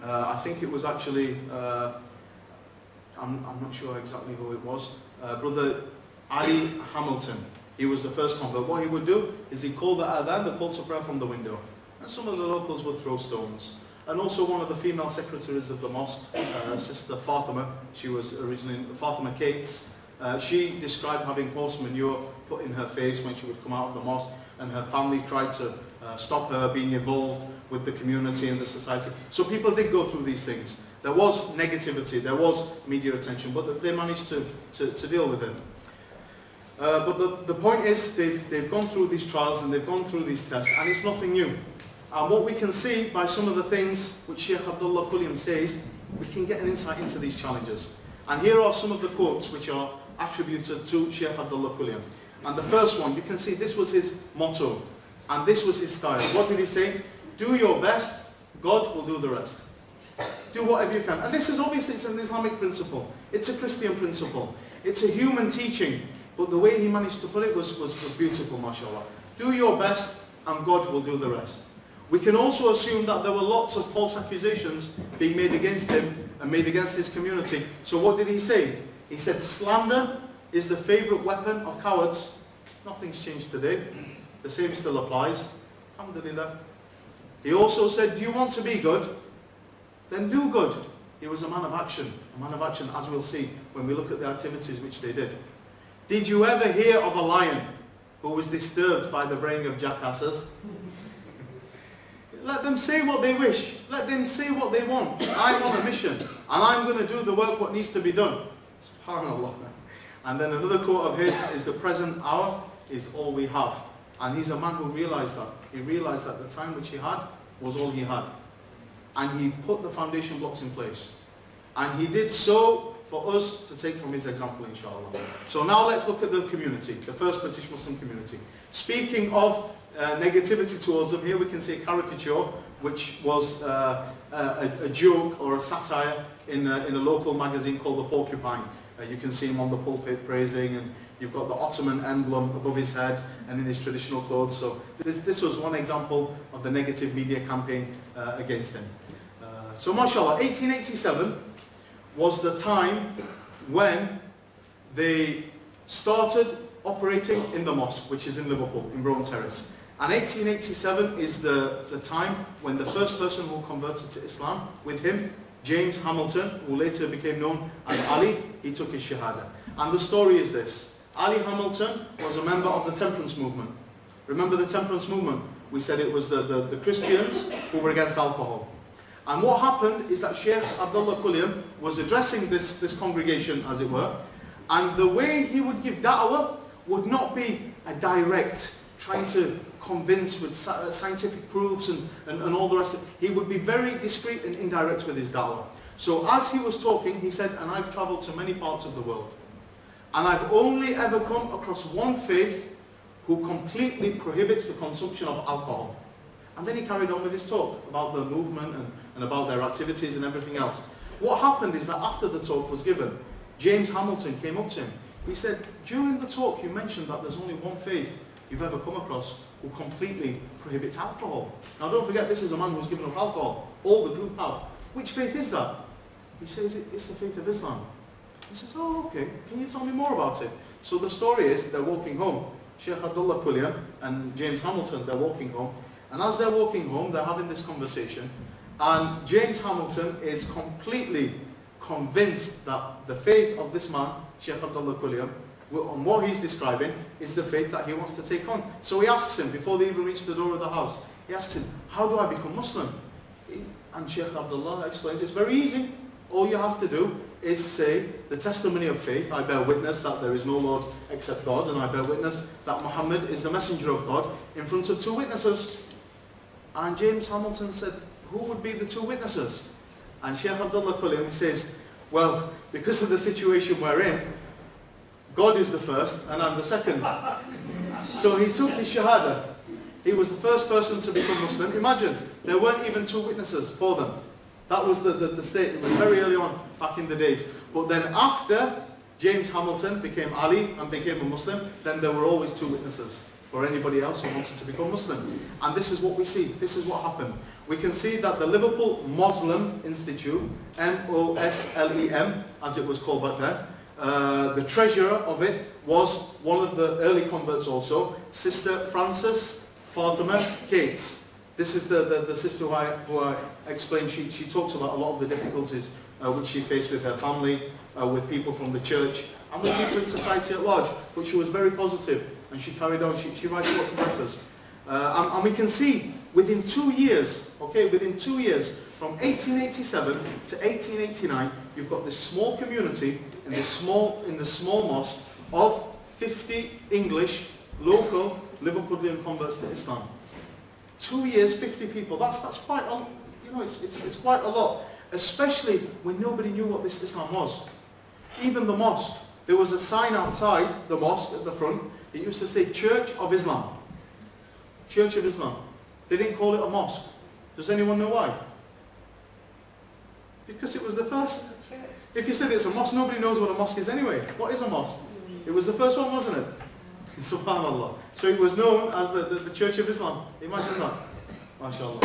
I think it was actually, I'm not sure exactly who it was, Brother Ali Hamilton. He was the first convert. What he would do is he'd call the adhan, the call to prayer, from the window. And some of the locals would throw stones. And also one of the female secretaries of the mosque, Sister Fatima, she was originally Fatima Cates, she described having horse manure put in her face when she would come out of the mosque, and her family tried to stop her being involved with the community and the society. So people did go through these things. There was negativity, there was media attention, but they managed to deal with it. But the point is, they've gone through these trials and they've gone through these tests, and it's nothing new. And what we can see by some of the things which Sheikh Abdullah Qulian says, we can get an insight into these challenges. And here are some of the quotes which are attributed to Sheikh Abdullah Qulian. And the first one, you can see this was his motto, and this was his style. What did he say? Do your best, God will do the rest. Do whatever you can. And this is obviously, it's an Islamic principle. It's a Christian principle. It's a human teaching. But the way he managed to put it was beautiful, mashallah. Do your best and God will do the rest. We can also assume that there were lots of false accusations being made against him and made against his community. So what did he say? He said, slander is the favourite weapon of cowards. Nothing's changed today. The same still applies. Alhamdulillah. He also said, do you want to be good? Then do good. He was a man of action, as we'll see when we look at the activities which they did. Did you ever hear of a lion who was disturbed by the braying of jackasses? Let them say what they wish. Let them say what they want. I'm on a mission, and I'm going to do the work what needs to be done. SubhanAllah. And then another quote of his is, the present hour is all we have. And he's a man who realized that. He realized that the time which he had was all he had. And he put the foundation blocks in place. And he did so for us to take from his example, inshallah. So now let's look at the community, the first British Muslim community. Speaking of negativity towards them, here we can see a caricature which was a joke or a satire in a local magazine called The Porcupine. You can see him on the pulpit praising, and you've got the Ottoman emblem above his head and in his traditional clothes. So this was one example of the negative media campaign against him. So mashallah, 1887 was the time when they started operating in the mosque, which is in Liverpool, in Broughton Terrace. And 1887 is the time when the first person who converted to Islam with him, James Hamilton, who later became known as Ali, he took his shahada. And the story is this. Ali Hamilton was a member of the temperance movement. Remember the temperance movement? We said it was the Christians who were against alcohol. And what happened is that Sheikh Abdullah Qulian was addressing this congregation, as it were, and the way he would give da'wah would not be a direct, trying to convince with scientific proofs and all the rest. He would be very discreet and indirect with his da'wah. So as he was talking, he said, and I've travelled to many parts of the world, and I've only ever come across one faith who completely prohibits the consumption of alcohol. And then he carried on with his talk about the movement and about their activities and everything else. What happened is that after the talk was given, James Hamilton came up to him. He said, during the talk you mentioned that there's only one faith you've ever come across who completely prohibits alcohol. Now don't forget, this is a man who's given up alcohol. All the group have. Which faith is that? He says, it's the faith of Islam. He says, oh, okay, can you tell me more about it? So the story is, they're walking home. Sheikh Abdullah Qulian and James Hamilton, they're walking home. And as they're walking home, they're having this conversation. And James Hamilton is completely convinced that the faith of this man, Sheikh Abdullah Quliam, and what he's describing is the faith that he wants to take on. So he asks him, before they even reach the door of the house, he asks him, how do I become Muslim? And Sheikh Abdullah explains, it's very easy. All you have to do is say the testimony of faith. I bear witness that there is no Lord except God, and I bear witness that Muhammad is the messenger of God, in front of two witnesses. And James Hamilton said, who would be the two witnesses? And Sheikh Abdullah Quliam says, well, because of the situation we're in, God is the first and I'm the second. So he took his shahada. He was the first person to become Muslim. Imagine, there weren't even two witnesses for them. That was the state. It was very early on, back in the days. But then after James Hamilton became Ali and became a Muslim, then there were always two witnesses for anybody else who wanted to become Muslim. And this is what we see. This is what happened. We can see that the Liverpool Moslem Institute, M-O-S-L-E-M, as it was called back then, the treasurer of it was one of the early converts also, Sister Frances Fatima Cates. This is the sister who I explained. She talks about a lot of the difficulties which she faced with her family, with people from the church, and with people in society at large. But she was very positive, and she carried on. She writes lots of letters. And we can see within 2 years, okay, within 2 years, from 1887 to 1889, you've got this small community in the small mosque of 50 English local Liverpoolian converts to Islam. 2 years, 50 people. That's quite a, you know, it's quite a lot, especially when nobody knew what this Islam was. Even the mosque, there was a sign outside the mosque at the front. It used to say Church of Islam. Church of Islam. They didn't call it a mosque. Does anyone know why? Because it was the first. If you said it's a mosque, nobody knows what a mosque is anyway. What is a mosque? It was the first one, wasn't it? Subhanallah. So it was known as the Church of Islam. Imagine that. MashaAllah.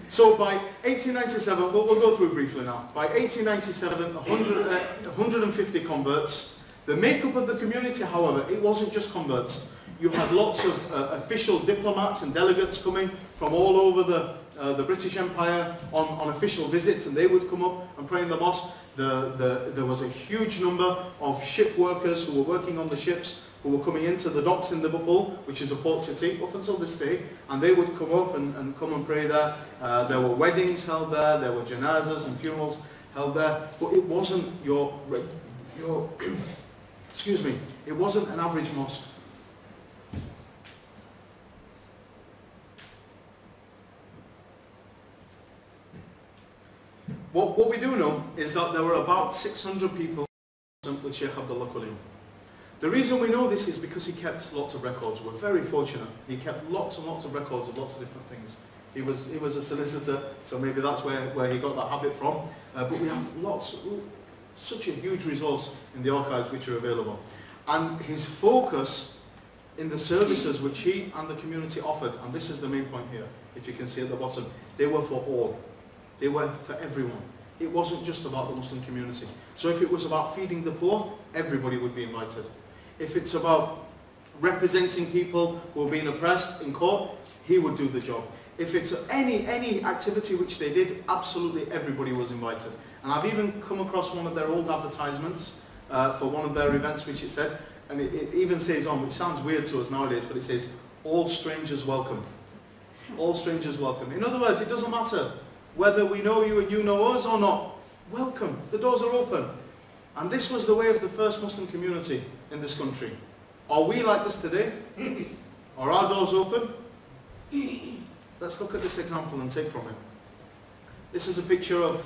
So by 1897, we'll go through briefly now. By 1897, 150 converts. The makeup of the community, however, it wasn't just converts. You had lots of official diplomats and delegates coming from all over the British Empire on official visits, and they would come up and pray in the mosque. There was a huge number of ship workers who were working on the ships, who were coming into the docks in Liverpool, which is a port city, up until this day, and they would come up and come and pray there. There were weddings held there were janazas and funerals held there, but it wasn't your excuse me, it wasn't an average mosque. What we do know is that there were about 600 people with Sheikh Abdullah Quliam. The reason we know this is because he kept lots of records. We're very fortunate. He kept lots and lots of records of lots of different things. He was a solicitor, so maybe that's where he got that habit from. But we have such a huge resource in the archives which are available. And his focus in the services which he and the community offered, and this is the main point here, if you can see at the bottom, they were for all. They were for everyone. It wasn't just about the Muslim community. So if it was about feeding the poor, everybody would be invited. If it's about representing people who are being oppressed in court, he would do the job. If it's any activity which they did, absolutely everybody was invited. And I've even come across one of their old advertisements for one of their events, which it said, and it even says on, which sounds weird to us nowadays, but it says, all strangers welcome. All strangers welcome. In other words, it doesn't matter whether we know you and you know us or not. Welcome. The doors are open. And this was the way of the first Muslim community in this country. Are we like this today? Are our doors open? Let's look at this example and take from it. This is a picture of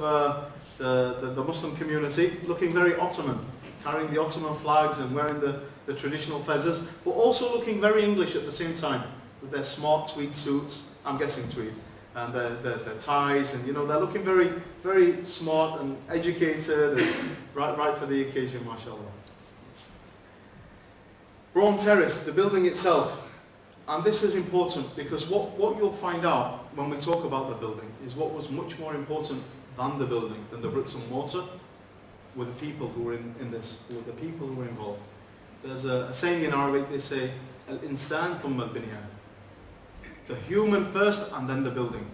the Muslim community looking very Ottoman, carrying the Ottoman flags and wearing the traditional fezzes, but also looking very English at the same time, with their smart tweed suits, I'm guessing tweed, and their ties, and you know, they're looking very, very smart and educated and right for the occasion, mashallah. Brougham Terrace, the building itself, and this is important because what you'll find out when we talk about the building is what was much more important than the building, than the bricks and mortar, were the people who were in this, were the people who were involved. There's a saying in Arabic, they say, Al-insan thumma al-binyan. The human first and then the building.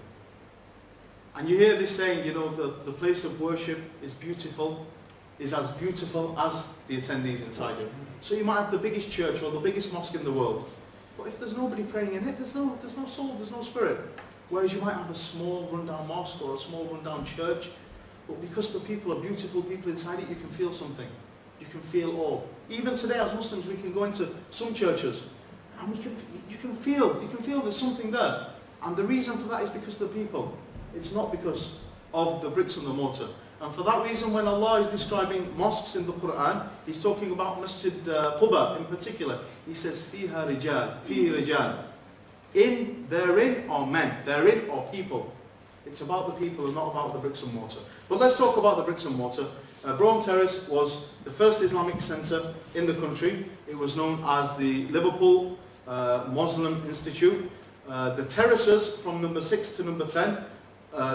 And you hear this saying, you know, the place of worship is as beautiful as the attendees inside it. So you might have the biggest church or the biggest mosque in the world, but if there's nobody praying in it, there's no soul, there's no spirit. Whereas you might have a small rundown mosque or a small rundown church, but because the people are beautiful people inside it, you can feel something. You can feel awe. Even today as Muslims, we can go into some churches and you can feel there's something there. And the reason for that is because of the people. It's not because of the bricks and the mortar. And for that reason, when Allah is describing mosques in the Quran, He's talking about Masjid Quba in particular. He says, "Fiha rijal, fihi rijal." Therein are men, therein are people. It's about the people and not about the bricks and mortar. But let's talk about the bricks and mortar. Brougham Terrace was the first Islamic centre in the country. It was known as the Liverpool Muslim Institute. The terraces from number 6 to number 10.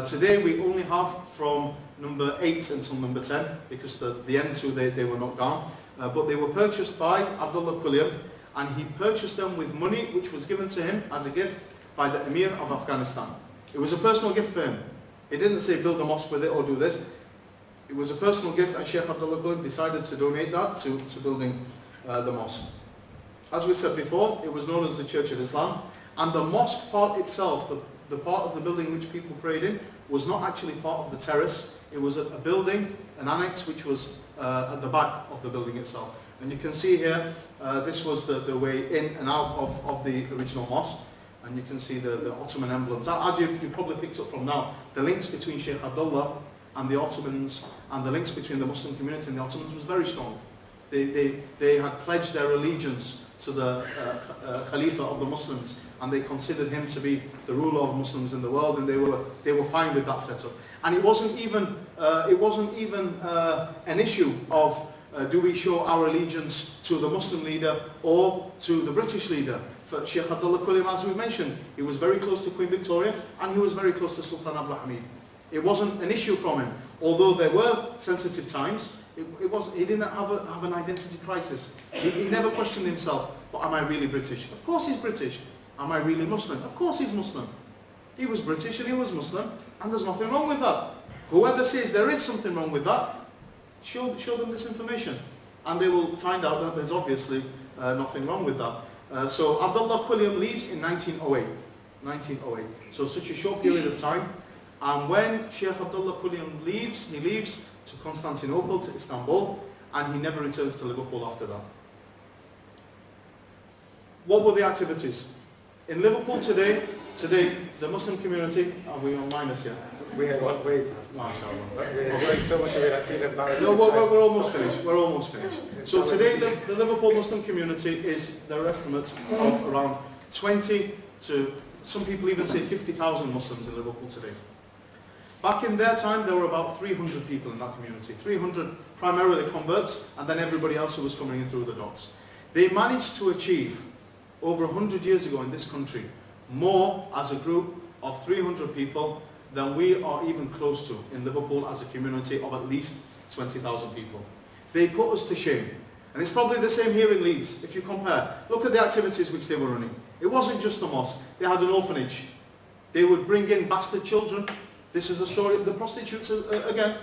Today we only have from number 8 until number 10 because the end two they were knocked down. But they were purchased by Abdullah Quliam, and he purchased them with money which was given to him as a gift by the Emir of Afghanistan. It was a personal gift for him. He didn't say build a mosque with it or do this. It was a personal gift, and Sheikh Abdullah Quliam decided to donate that to building the mosque. As we said before, it was known as the Church of Islam, and the mosque part itself, the part of the building which people prayed in, was not actually part of the terrace. It was a building, an annex, which was at the back of the building itself. And you can see here, this was the way in and out of the original mosque. And you can see the Ottoman emblems. As you probably picked up from now, the links between Sheikh Abdullah and the Ottomans, and the links between the Muslim community and the Ottomans was very strong. They had pledged their allegiance to the Khalifa of the Muslims, and they considered him to be the ruler of Muslims in the world, and they were fine with that setup. And it wasn't even an issue of do we show our allegiance to the Muslim leader or to the British leader. For Sheikh Abdullah Quliam, as we mentioned, he was very close to Queen Victoria, and he was very close to Sultan Abdul Hamid. It wasn't an issue from him, although there were sensitive times. He didn't have an identity crisis. He never questioned himself, but am I really British? Of course he's British. Am I really Muslim? Of course he's Muslim. He was British and he was Muslim, and there's nothing wrong with that. Whoever says there is something wrong with that, show them this information, and they will find out that there's obviously nothing wrong with that. So Abdullah Quliam leaves in 1908. 1908. So such a short period of time. And when Sheikh Abdullah Quliam leaves, he leaves to Constantinople, to Istanbul, and he never returns to Liverpool after that. What were the activities? In Liverpool today, the Muslim community, are we on minus yet? We had one way. Okay. So much of it, no, we're almost finished. We're almost finished. So today, the Liverpool Muslim community is, their estimates of around 20 to, some people even say 50,000 Muslims in Liverpool today. Back in their time, there were about 300 people in that community. 300 primarily converts, and then everybody else who was coming in through the docks. They managed to achieve, over 100 years ago in this country, more as a group of 300 people than we are even close to in Liverpool as a community of at least 20,000 people. They put us to shame. And it's probably the same here in Leeds, if you compare. Look at the activities which they were running. It wasn't just a mosque. They had an orphanage. They would bring in bastard children. This is the story of the prostitutes again.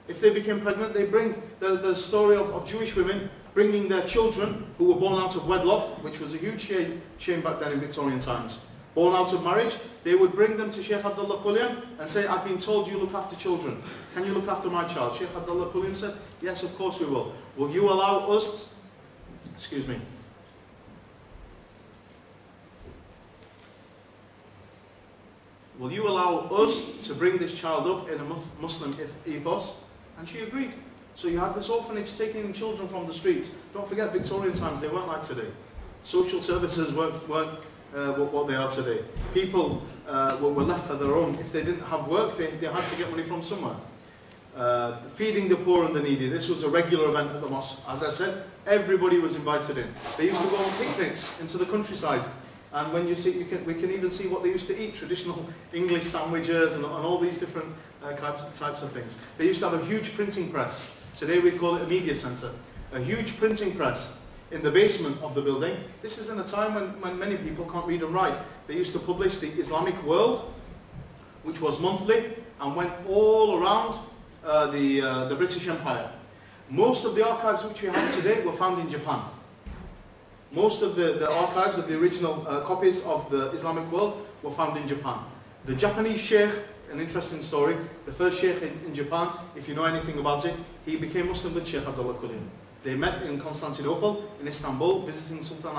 If they became pregnant, they bring the story of Jewish women bringing their children who were born out of wedlock, which was a huge shame back then in Victorian times. Born out of marriage, they would bring them to Sheikh Abdullah Quliam and say, I've been told you look after children. Can you look after my child? Sheikh Abdullah Quliam said, yes, of course we will. Will you allow us, excuse me, will you allow us to bring this child up in a Muslim ethos? And she agreed. So you had this orphanage taking in children from the streets. Don't forget, Victorian times, they weren't like today. Social services weren't what they are today. People were left for their own. If they didn't have work, they had to get money from somewhere. Feeding the poor and the needy. This was a regular event at the mosque. As I said, everybody was invited in. They used to go on picnics into the countryside. And when you see, we can even see what they used to eat, traditional English sandwiches and all these different types of things. They used to have a huge printing press. Today we call it a media centre. A huge printing press. in the basement of the building. This is in a time when many people can't read and write. They used to publish the Islamic World, which was monthly and went all around the British Empire. Most of the archives which we have today were found in Japan. Most of the archives of the original copies of the Islamic World were found in Japan. The Japanese Shaykh, an interesting story, the first Shaykh in Japan, if you know anything about it, he became Muslim with Shaykh Abdullah Kulim. They met in Constantinople, in Istanbul, visiting Sultan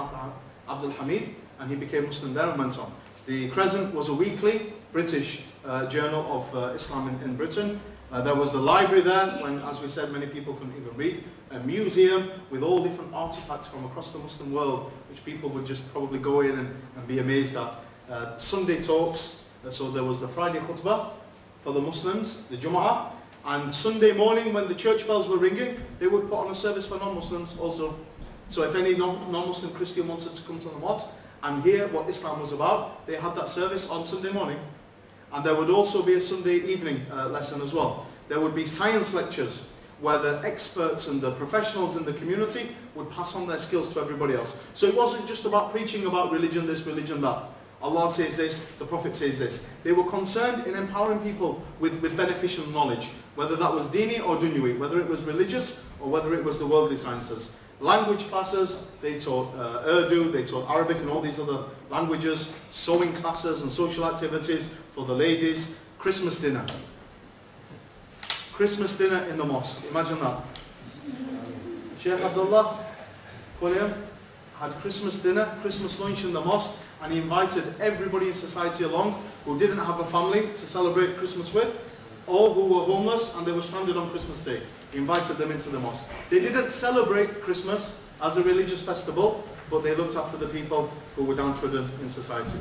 Abdul Hamid, and he became Muslim there and went on. The Crescent was a weekly British journal of Islam in Britain. There was the library there, when, as we said, many people couldn't even read. A museum with all different artifacts from across the Muslim world, which people would just probably go in and be amazed at. Sunday talks, so there was the Friday khutbah for the Muslims, the Jum'ah, and Sunday morning when the church bells were ringing, they would put on a service for non-Muslims also. So if any non-Muslim Christian wanted to come to the mosque and hear what Islam was about, they had that service on Sunday morning. And there would also be a Sunday evening lesson as well. There would be science lectures where the experts and the professionals in the community would pass on their skills to everybody else. So it wasn't just about preaching about religion this, religion that. Allah says this, the Prophet says this. They were concerned in empowering people with beneficial knowledge, whether that was dini or dunyui, whether it was religious or whether it was the worldly sciences. Language classes, they taught Urdu, they taught Arabic and all these other languages, sewing classes and social activities for the ladies, Christmas dinner. Christmas dinner in the mosque, imagine that. Shaykh Abdullah Kulim had Christmas dinner, Christmas lunch in the mosque, and he invited everybody in society along who didn't have a family to celebrate Christmas with, or who were homeless and they were stranded on Christmas Day. He invited them into the mosque. They didn't celebrate Christmas as a religious festival, but they looked after the people who were downtrodden in society.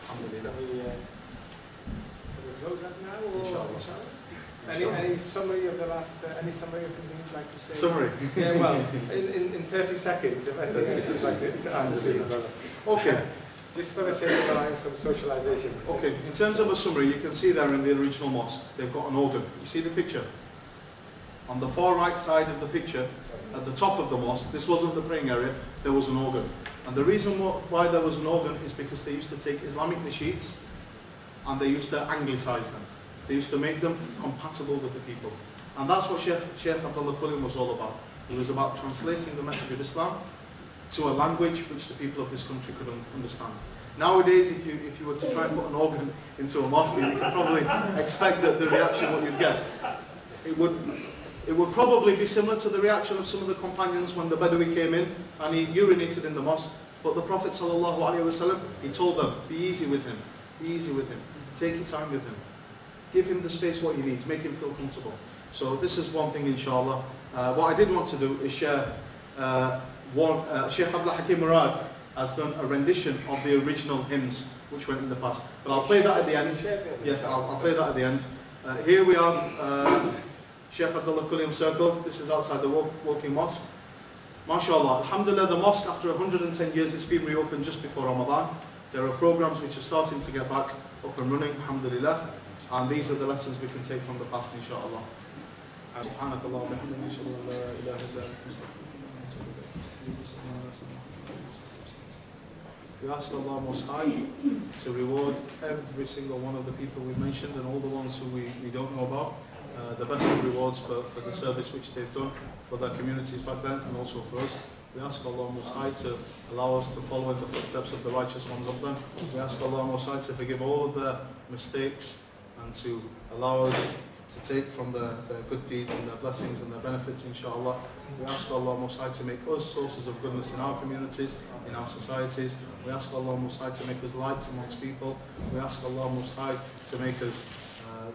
Alhamdulillah. Close that now, or Inshallah. Any summary of the last, any summary of anything you'd like to say? Summary? Yeah, well, in 30 seconds, if anything else you'd like to add. Okay. Just for the sake of allowing some socialization. Okay, in terms of a summary, you can see there in the original mosque, they've got an organ. You see the picture? On the far right side of the picture, at the top of the mosque, this wasn't the praying area, there was an organ. And the reason why there was an organ is because they used to take Islamic nasheeds and they used to anglicize them. They used to make them compatible with the people. And that's what Shaykh Abdullah Kulim was all about. It was about translating the message of Islam to a language which the people of this country could understand. Nowadays, if you were to try and put an organ into a mosque, you could probably expect that the reaction what you'd get. It would probably be similar to the reaction of some of the companions when the Badawi came in and he urinated in the mosque. But the Prophet ﷺ, he told them, be easy with him, be easy with him, take your time with him. Give him the space what he needs, make him feel comfortable. So this is one thing, inshallah. What I did want to do is share Shaykh Abdul Hakim Murad has done a rendition of the original hymns which went in the past. But I'll play that at the end. Yes, I'll play that at the end. Here we have Shaykh Abdullah Kulim circled. This is outside the walking mosque. MashaAllah, alhamdulillah, the mosque after 110 years it's been reopened just before Ramadan. There are programs which are starting to get back up and running, alhamdulillah. And these are the lessons we can take from the past, inshallah. We ask Allah Most High to reward every single one of the people we mentioned and all the ones who we don't know about. The best of rewards for the service which they've done for their communities back then and also for us. We ask Allah Most High to allow us to follow in the footsteps of the righteous ones of them. We ask Allah Most High to forgive all of their mistakes and to allow us to take from their good deeds and their blessings and their benefits, inshallah. We ask Allah Most High to make us sources of goodness in our communities, in our societies. We ask Allah Most High to make us lights amongst people. We ask Allah Most High to make us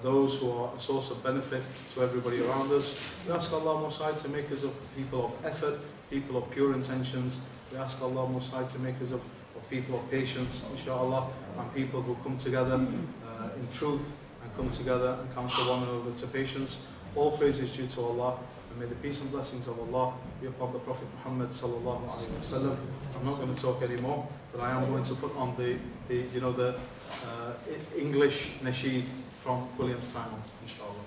those who are a source of benefit to everybody around us. We ask Allah Most High to make us of people of effort, people of pure intentions. We ask Allah Most High to make us of people of patience, inshallah, and people who come together in truth and come together and counsel one another to patience. All praise is due to Allah, and may the peace and blessings of Allah be upon the Prophet Muhammad sallallahu alaihi wasallam. I'm not going to talk anymore, but I am going to put on the English nasheed from William Simon, inshallah.